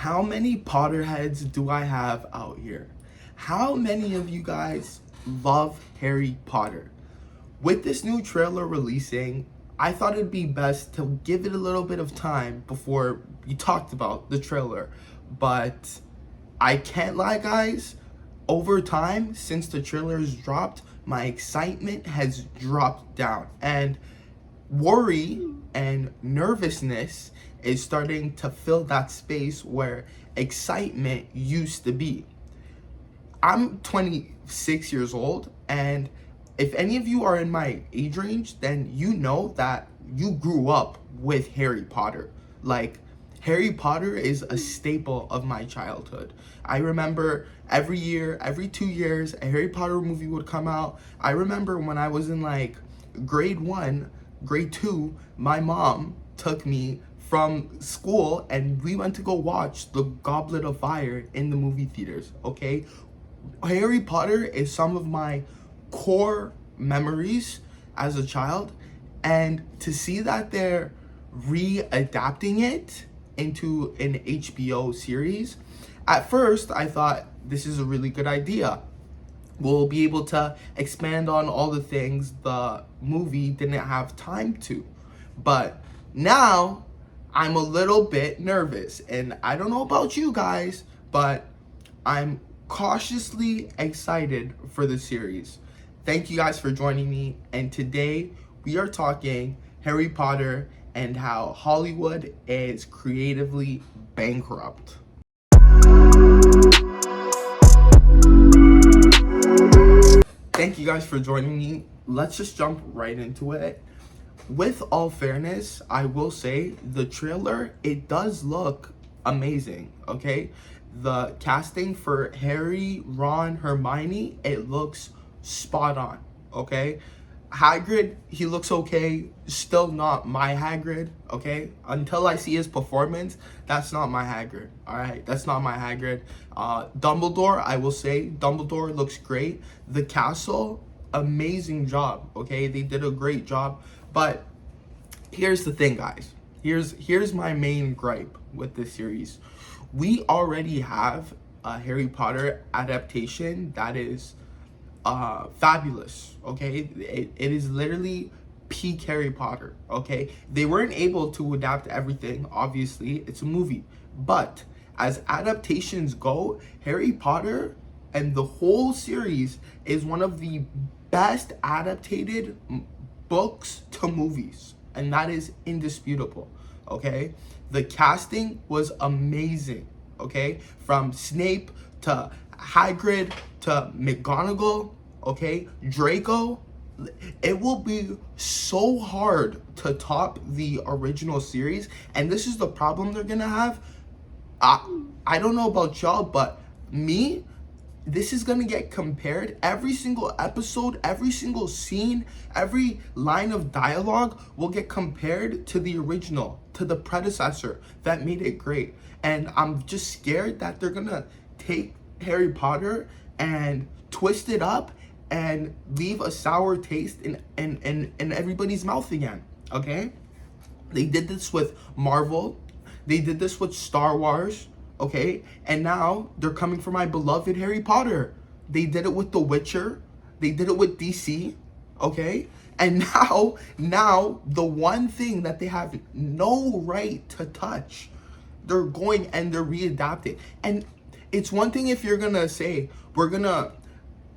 How many Potterheads do I have out here? How many of you guys love Harry Potter? With this new trailer releasing, I thought it'd be best to give it a little bit of time before we talked about the trailer. But I can't lie, guys. Over time, since the trailer has dropped, my excitement has dropped down. And worry and nervousness is starting to fill that space where excitement used to be. I'm 26 years old, and if any of you are in my age range, then you know that you grew up with Harry Potter. Like, Harry Potter is a staple of my childhood. I remember every year, every 2 years, a Harry Potter movie would come out. I remember when I was in like grade 1, grade 2, my mom took me from school and we went to go watch The Goblet of Fire in the movie theaters, okay? Harry Potter is some of my core memories as a child, and to see that they're readapting it into an HBO series, at first I thought this is a really good idea. We'll be able to expand on all the things the movie didn't have time to. But now I'm a little bit nervous, and I don't know about you guys, but I'm cautiously excited for the series. Thank you guys for joining me, and today we are talking Harry Potter and how Hollywood is creatively bankrupt. Thank you guys for joining me. Let's just jump right into it. With all fairness, I will say the trailer, it does look amazing, okay? The casting for Harry, Ron, Hermione, it looks spot on, okay? Hagrid, he looks okay, still not my Hagrid, okay? Until I see his performance, that's not my Hagrid, all right? That's not my Hagrid. Dumbledore, I will say, Dumbledore looks great. The castle, amazing job, okay? They did a great job, but here's the thing, guys. Here's my main gripe with this series. We already have a Harry Potter adaptation that is fabulous, okay? It is literally peak Harry Potter, okay? They weren't able to adapt everything, obviously, it's a movie, but as adaptations go, Harry Potter and the whole series is one of the best adapted books to movies, and that is indisputable, okay? The casting was amazing, okay? From Snape to Hagrid to McGonagall, okay? Draco. It will be so hard to top the original series, and this is the problem they're gonna have. I don't know about y'all, but me, this is gonna get compared. Every single episode, every single scene, every line of dialogue will get compared to the original, to the predecessor that made it great. And I'm just scared that they're gonna take Harry Potter and twist it up and leave a sour taste in everybody's mouth again, okay? They did this with Marvel. They did this with Star Wars, okay? And now they're coming for my beloved Harry Potter. They did it with The Witcher. They did it with DC, okay? And now the one thing that they have no right to touch, they're going and they're readapting. And it's one thing if you're gonna say, we're gonna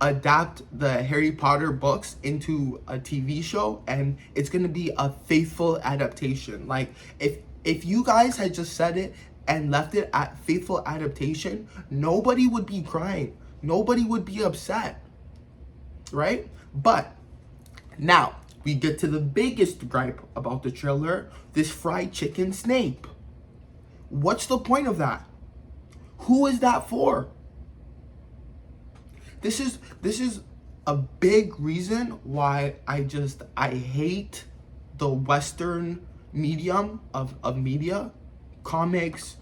adapt the Harry Potter books into a TV show and it's gonna be a faithful adaptation. Like, if you guys had just said it and left it at faithful adaptation, nobody would be crying. Nobody would be upset, right? But now we get to the biggest gripe about the trailer, this fried chicken Snape. What's the point of that? Who is that for? This is a big reason why I hate the Western medium of media, comics,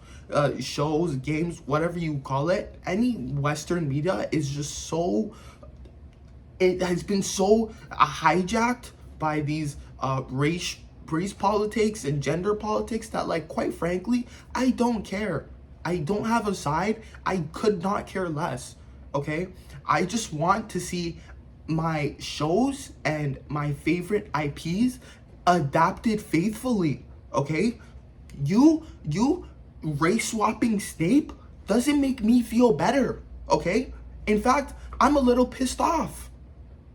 shows, games, whatever you call it. Any Western media is just so, it has been so hijacked by these race politics and gender politics that, like, quite frankly, I don't care. I don't have a side. I could not care less. Okay? I just want to see my shows and my favorite IPs adapted faithfully. Okay? You race swapping Snape doesn't make me feel better. Okay? In fact, I'm a little pissed off.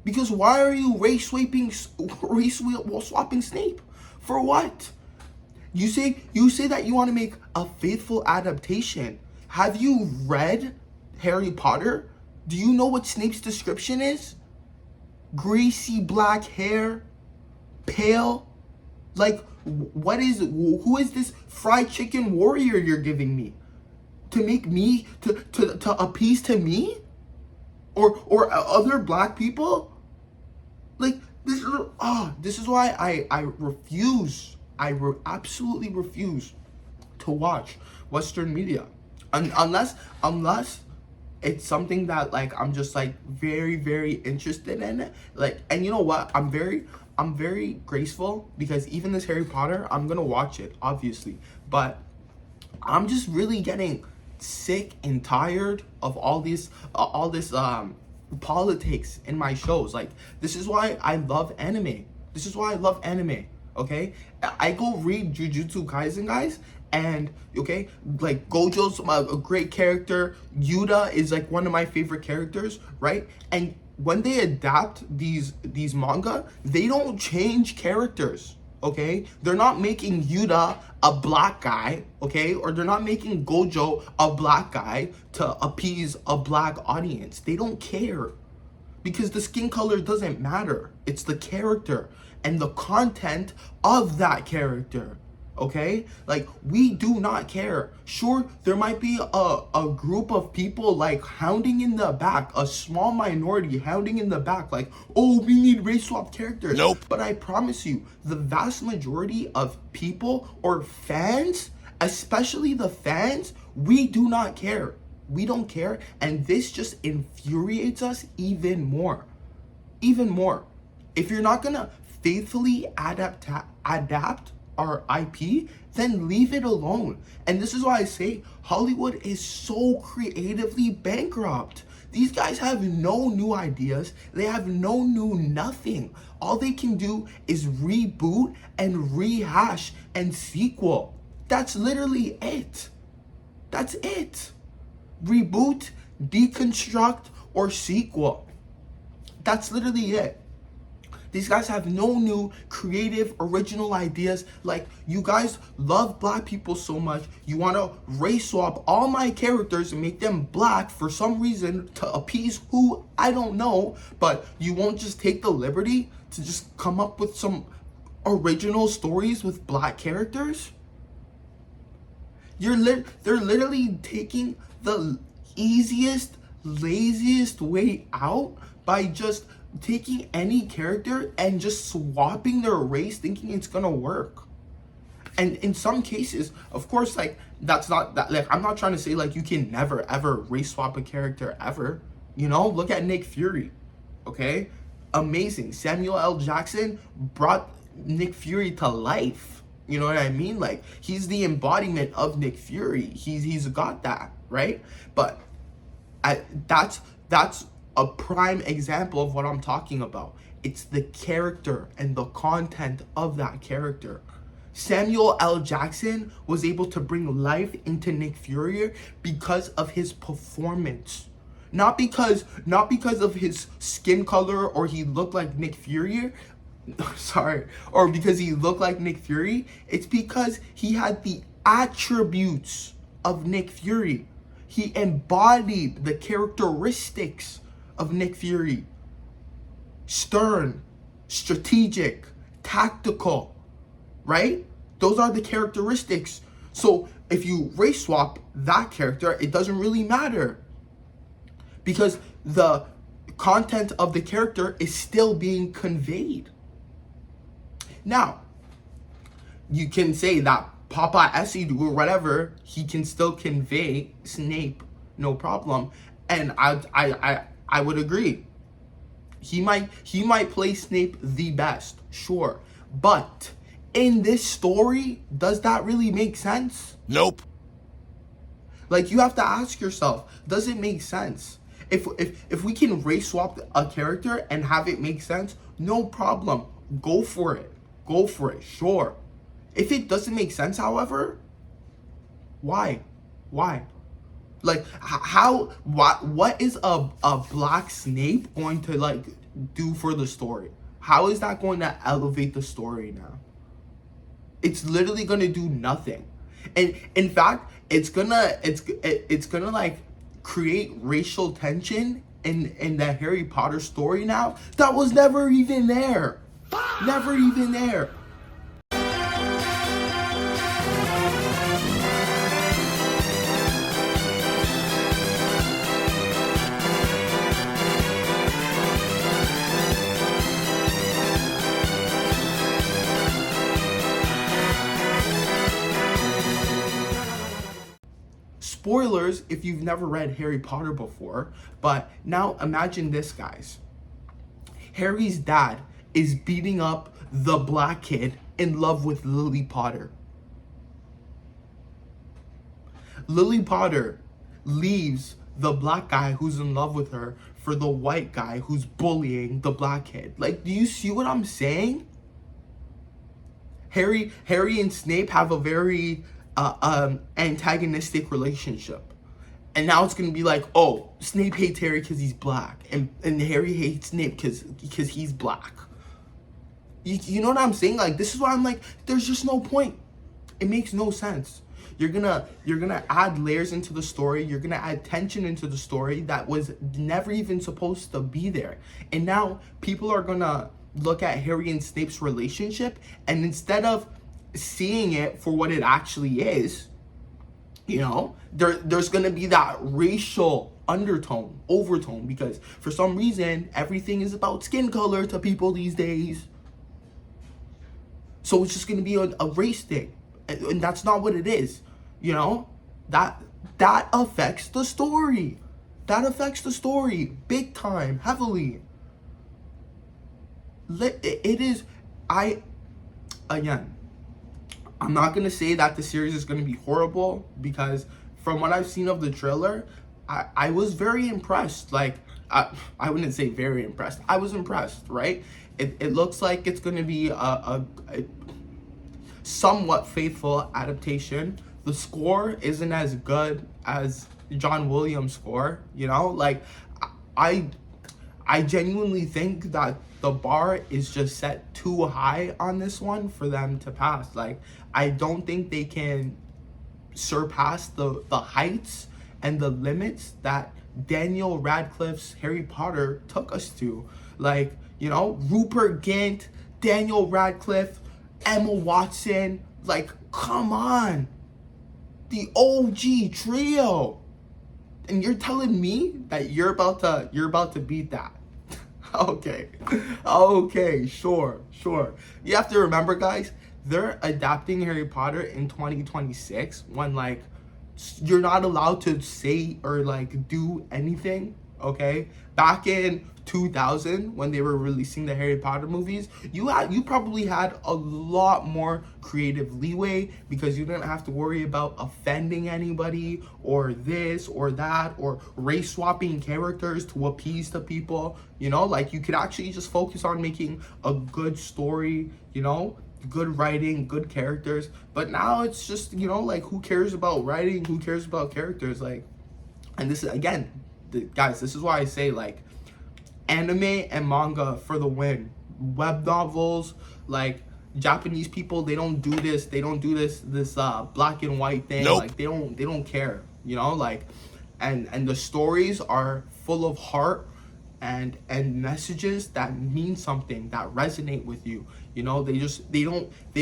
Because why are you race swapping Snape? For what? You say that you want to make a faithful adaptation. Have you read Harry Potter? Do you know what Snape's description is? Greasy black hair, pale. Like, who is this fried chicken warrior you're giving me? To make me, to appease to me? Or other black people? Like, this is why I refuse. Absolutely refuse to watch Western media, unless it's something that like I'm just like very very interested in it. Like, and you know what? I'm very graceful because even this Harry Potter, I'm gonna watch it obviously, but I'm just really getting sick and tired of all this politics in my shows. Like, this is why I love anime. Okay, I go read Jujutsu Kaisen, guys, and okay, like Gojo's a great character. Yuta is like one of my favorite characters, right? And when they adapt these manga, they don't change characters. Okay, they're not making Yuta a black guy, okay, or they're not making Gojo a black guy to appease a black audience. They don't care, because the skin color doesn't matter. It's the character and the content of that character. Okay, like, we do not care. Sure, there might be a group of people like hounding in the back, a small minority hounding in the back, like, oh, we need race swap characters. Nope. But I promise you, the vast majority of people or fans, especially the fans, we do not care. We don't care, and this just infuriates us even more. Even more. If you're not gonna faithfully adapt our IP, then leave it alone. And this is why I say Hollywood is so creatively bankrupt. These guys have no new ideas. They have no new nothing. All they can do is reboot and rehash and sequel. That's literally it. That's it. Reboot, deconstruct, or sequel. That's literally it. These guys have no new creative original ideas. Like, you guys love black people so much, you want to race swap all my characters and make them black for some reason to appease who, I don't know, but you won't just take the liberty to just come up with some original stories with black characters? They're literally taking the easiest, laziest way out by just taking any character and just swapping their race, thinking it's gonna work. And in some cases, of course, like, that's not that, like, I'm not trying to say like you can never ever race swap a character ever. You know, look at Nick Fury. Okay, amazing. Samuel L. Jackson brought Nick Fury to life. You know what I mean? Like, he's the embodiment of Nick Fury. He's got that, right? But that's a prime example of what I'm talking about. It's the character and the content of that character. Samuel L. Jackson was able to bring life into Nick Fury because of his performance. Not because of his skin color or he looked like Nick Fury. Sorry. Or because he looked like Nick Fury. It's because he had the attributes of Nick Fury. He embodied the characteristics of Nick Fury. Stern, strategic, tactical, right? Those are the characteristics. So if you race swap that character, it doesn't really matter, because the content of the character is still being conveyed. Now, you can say that Papa Essie or whatever, he can still convey Snape, no problem. And I would agree. He might play Snape the best, sure. But in this story, does that really make sense? Nope. Like, you have to ask yourself, does it make sense? If we can race swap a character and have it make sense, no problem. Go for it. Go for it. Sure. If it doesn't make sense, however, why? Why? Like, what is a black Snape going to, like, do for the story? How is that going to elevate the story now? It's literally going to do nothing. And in fact, it's gonna like create racial tension in the Harry Potter story now that was never even there. Never even there. Spoilers if you've never read Harry Potter before, but now imagine this, guys. Harry's dad is beating up the black kid in love with Lily Potter. Lily Potter leaves the black guy who's in love with her for the white guy who's bullying the black kid. Like, do you see what I'm saying? Harry and Snape have a very antagonistic relationship, and now it's gonna be like, oh, Snape hates Harry because he's black, and Harry hates Snape because he's black. You know what I'm saying? Like, this is why I'm like, there's just no point. It makes no sense. You're gonna add layers into the story. You're gonna add tension into the story that was never even supposed to be there, and now people are gonna look at Harry and Snape's relationship, and instead of seeing it for what it actually is, you know, there's gonna be that racial overtone, because for some reason everything is about skin color to people these days. So it's just gonna be a race thing, and that's not what it is. You know, that affects the story. That affects the story big time, heavily. It is. Again, I'm not going to say that the series is going to be horrible, because from what I've seen of the trailer, I was very impressed. Like, I wouldn't say very impressed. I was impressed, right? It looks like it's going to be a somewhat faithful adaptation. The score isn't as good as John Williams' score, you know? Like, I genuinely think that the bar is just set too high on this one for them to pass. Like, I don't think they can surpass the heights and the limits that Daniel Radcliffe's Harry Potter took us to. Like, you know, Rupert Grint, Daniel Radcliffe, Emma Watson. Like, come on. The OG trio. And you're telling me that you're about to beat that. Okay, sure. You have to remember, guys, they're adapting Harry Potter in 2026, when, like, you're not allowed to say or, like, do anything, okay? Back in 2000, when they were releasing the Harry Potter movies, you probably had a lot more creative leeway, because you didn't have to worry about offending anybody or this or that or race swapping characters to appease the people. You know, like, you could actually just focus on making a good story, you know, good writing, good characters. But now it's just, you know, like, who cares about writing? Who cares about characters? Like, and this is, again, guys, this is why I say, like, anime and manga for the win. Web novels, like, Japanese people, they don't do this black and white thing. Nope. Like, they don't care, you know, like, and the stories are full of heart and messages that mean something, that resonate with you. You know, they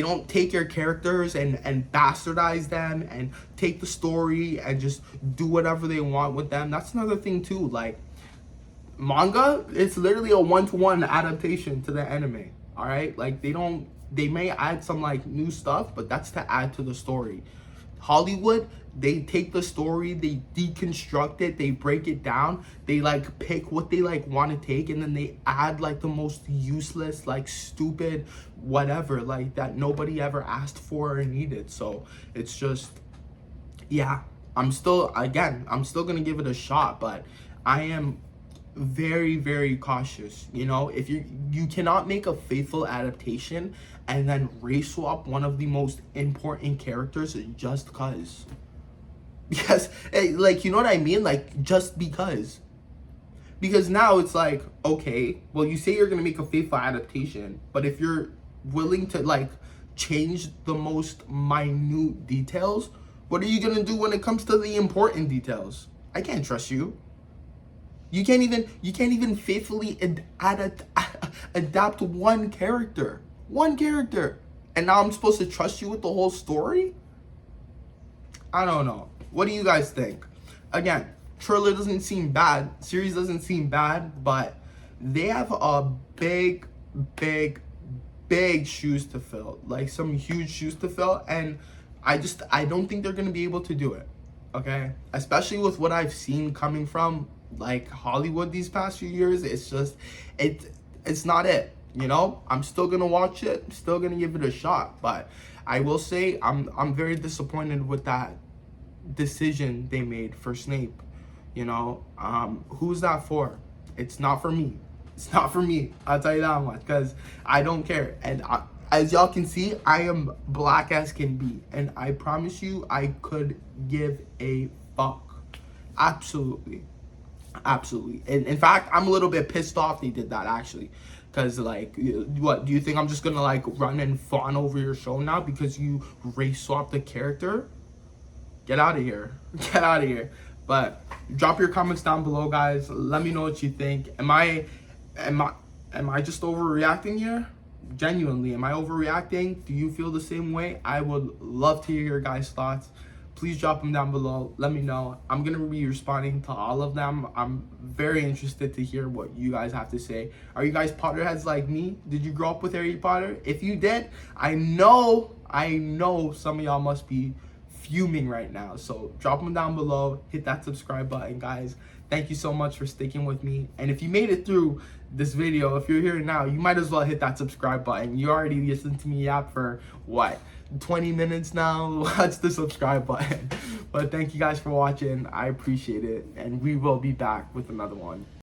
don't take your characters and bastardize them and take the story and just do whatever they want with them. That's another thing too. Like, manga, it's literally a 1-to-1 adaptation to the anime. All right, like, they may add some, like, new stuff, but that's to add to the story. Hollywood, they take the story, they deconstruct it, they break it down, they, like, pick what they, like, want to take, and then they add, like, the most useless, like, stupid whatever, like, that nobody ever asked for or needed. So it's just, yeah, I'm still gonna give it a shot, but I am very, very cautious. You know, if you cannot make a faithful adaptation and then race swap one of the most important characters just because like, you know what I mean, like, just because now it's like, okay, well, you say you're gonna make a faithful adaptation, but if you're willing to like change the most minute details, what are you gonna do when it comes to the important details? I can't trust you. You can't even faithfully adapt one character. And now I'm supposed to trust you with the whole story? I don't know. What do you guys think? Again, trailer doesn't seem bad, series doesn't seem bad, but they have a big shoes to fill. Like, some huge shoes to fill, and I don't think they're gonna be able to do it. Okay? Especially with what I've seen coming from like Hollywood these past few years. It's just it's not it, you know. I'm still gonna watch it, still gonna give it a shot, but I will say I'm very disappointed with that decision they made for Snape. You know, who's that for? It's not for me. It's not for me. I'll tell you that much, because I don't care. And as y'all can see, I am black as can be, and I promise you, I could give a fuck. Absolutely. And in fact, I'm a little bit pissed off they did that, actually, because like, what do you think? I'm just gonna like run and fawn over your show now because you race swap the character? Get out of here. Get out of here. But drop your comments down below, guys. Let me know what you think. Am I just overreacting here? Genuinely, am I overreacting? Do you feel the same way? I would love to hear your guys' thoughts. Please drop them down below. Let me know. I'm gonna be responding to all of them. I'm very interested to hear what you guys have to say. Are you guys Potterheads like me? Did you grow up with Harry Potter? If you did, I know some of y'all must be fuming right now. So drop them down below. Hit that subscribe button, guys. Thank you so much for sticking with me. And if you made it through this video, if you're here now, you might as well hit that subscribe button. You already listened to me yap for what, 20 minutes now? Watch the subscribe button. But thank you guys for watching. I appreciate it, and we will be back with another one.